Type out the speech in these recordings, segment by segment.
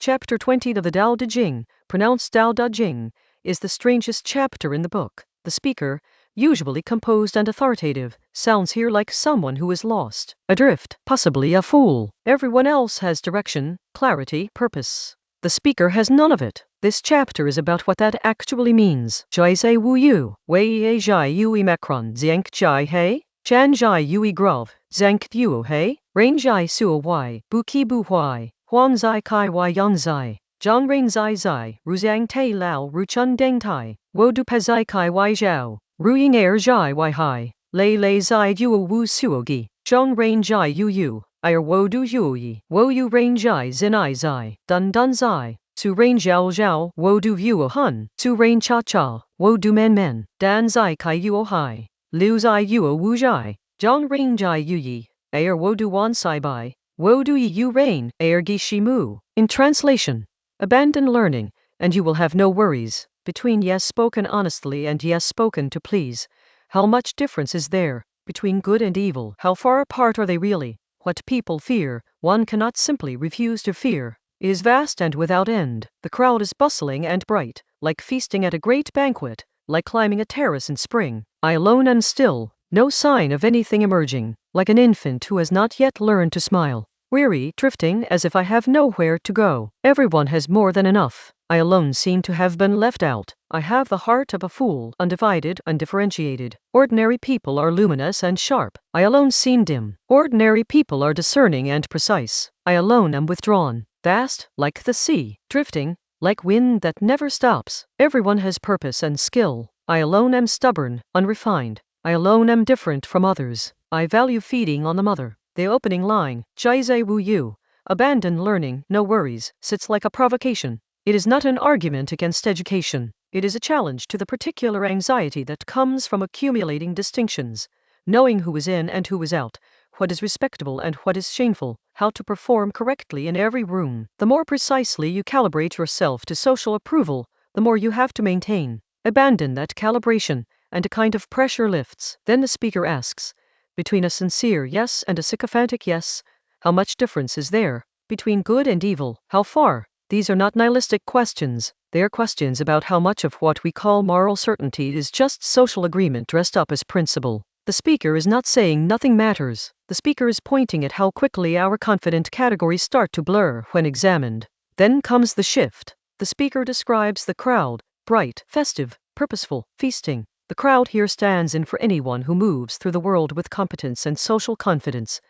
Chapter 20 of the Dao De Jing, pronounced Dao De Jing, is the strangest chapter in the book. The speaker, usually composed and authoritative, sounds here like someone who is lost, adrift, possibly a fool. Everyone else has direction, clarity, purpose. The speaker has none of it. This chapter is about what that actually means. Jai Zai Wu Yu, Wei Ye Jai Yui Macron, Zhang Jai He, Chan Jai Yui Grove, Zhang Yu He, Rain Jai Suo Y, Bu Ki Bu Huai, Huāng Zai Kai Y Yang Zai, Zhòng Rain Zai Zai, Ru Zhang Tai Lao Ru Chun Deng Tai, Wo Du Pe Zai Kai Y Zhào, Ru yīng'ér Zhai Y Hai, Lei Zai Duo Wu Suo Gi, Zhòng Rain Jai Yu Yu, Ir Wo Du Yu Yi, Wo Yu Rain Jai Zin I Zai, Dun Dun Zai, Su Rain Zhao Zhao, Wo Du Vuo Hun, Su Rain Cha Cha, Wo Du Men, Dan Zai Kai Yuo Hai, Liu Zai Yuo Wu Zhai, Zhòng Rain Jai Yu Yi, Ir Wo Du Wan Sai Bai, Wo Du Yi Yu Rain, Ir Gi Shi Mu. In translation, abandon learning, and you will have no worries. Between yes spoken honestly and yes spoken to please, how much difference is there? Between good and evil, how far apart are they really? What people fear, one cannot simply refuse to fear. It is vast and without end. The crowd is bustling and bright, like feasting at a great banquet, like climbing a terrace in spring. I alone and still, no sign of anything emerging, like an infant who has not yet learned to smile. Weary, drifting as if I have nowhere to go. Everyone has more than enough. I alone seem to have been left out. I have the heart of a fool, undivided, undifferentiated. Ordinary people are luminous and sharp. I alone seem dim. Ordinary people are discerning and precise. I alone am withdrawn, vast, like the sea, drifting, like wind that never stops. Everyone has purpose and skill. I alone am stubborn, unrefined. I alone am different from others. I value feeding on the mother. The opening line, Jai Zai Wu Yu, abandon learning, no worries, sits like a provocation. It is not an argument against education. It is a challenge to the particular anxiety that comes from accumulating distinctions, knowing who is in and who is out, what is respectable and what is shameful, how to perform correctly in every room. The more precisely you calibrate yourself to social approval, the more you have to maintain. Abandon that calibration, and a kind of pressure lifts. Then the speaker asks, between a sincere yes and a sycophantic yes, how much difference is there? Between good and evil, how far? These are not nihilistic questions. They are questions about how much of what we call moral certainty is just social agreement dressed up as principle. The speaker is not saying nothing matters. The speaker is pointing at how quickly our confident categories start to blur when examined. Then comes the shift. The speaker describes the crowd, bright, festive, purposeful, feasting. The crowd here stands in for anyone who moves through the world with competence and social confidence.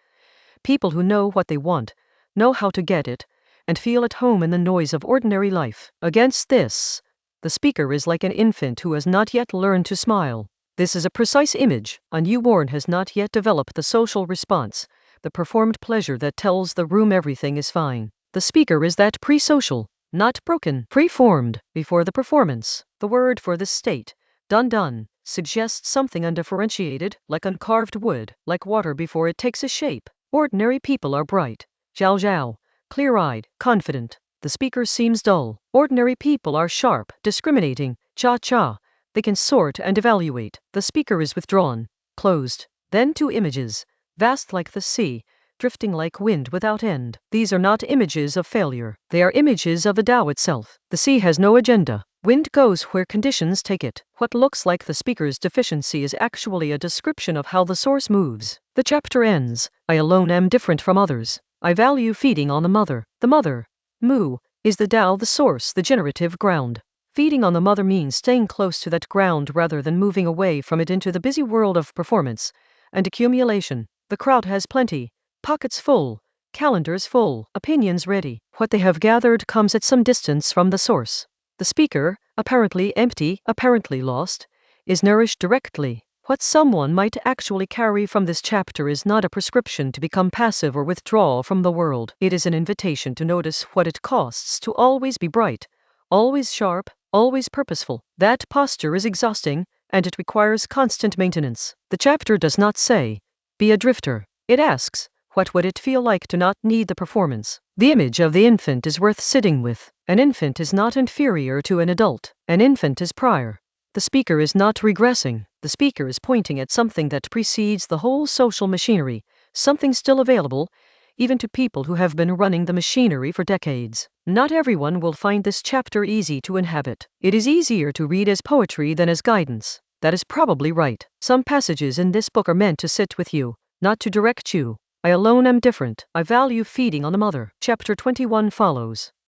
People who know what they want, know how to get it, and feel at home in the noise of ordinary life. Against this, the speaker is like an infant who has not yet learned to smile. This is a precise image. A newborn has not yet developed the social response, the performed pleasure that tells the room everything is fine. The speaker is that pre-social, not broken, pre-formed, before the performance. The word for this state, dun, suggests something undifferentiated, like uncarved wood, like water before it takes a shape. Ordinary people are bright, zhāo, clear-eyed, confident. The speaker seems dull. Ordinary people are sharp, discriminating, cha. They can sort and evaluate. The speaker is withdrawn, closed. Then two images, vast like the sea, drifting like wind without end. These are not images of failure. They are images of the Tao itself. The sea has no agenda. Wind goes where conditions take it. What looks like the speaker's deficiency is actually a description of how the source moves. The chapter ends, I alone am different from others. I value feeding on the mother. The mother, Mu, is the Tao, the source, the generative ground. Feeding on the mother means staying close to that ground rather than moving away from it into the busy world of performance and accumulation. The crowd has plenty, pockets full, calendars full, opinions ready. What they have gathered comes at some distance from the source. The speaker, apparently empty, apparently lost, is nourished directly. What someone might actually carry from this chapter is not a prescription to become passive or withdraw from the world. It is an invitation to notice what it costs to always be bright, always sharp, always purposeful. That posture is exhausting, and it requires constant maintenance. The chapter does not say, be a drifter. It asks, what would it feel like to not need the performance? The image of the infant is worth sitting with. An infant is not inferior to an adult. An infant is prior. The speaker is not regressing. The speaker is pointing at something that precedes the whole social machinery, something still available, even to people who have been running the machinery for decades. Not everyone will find this chapter easy to inhabit. It is easier to read as poetry than as guidance. That is probably right. Some passages in this book are meant to sit with you, not to direct you. I alone am different. I value feeding on the mother. Chapter 21 follows.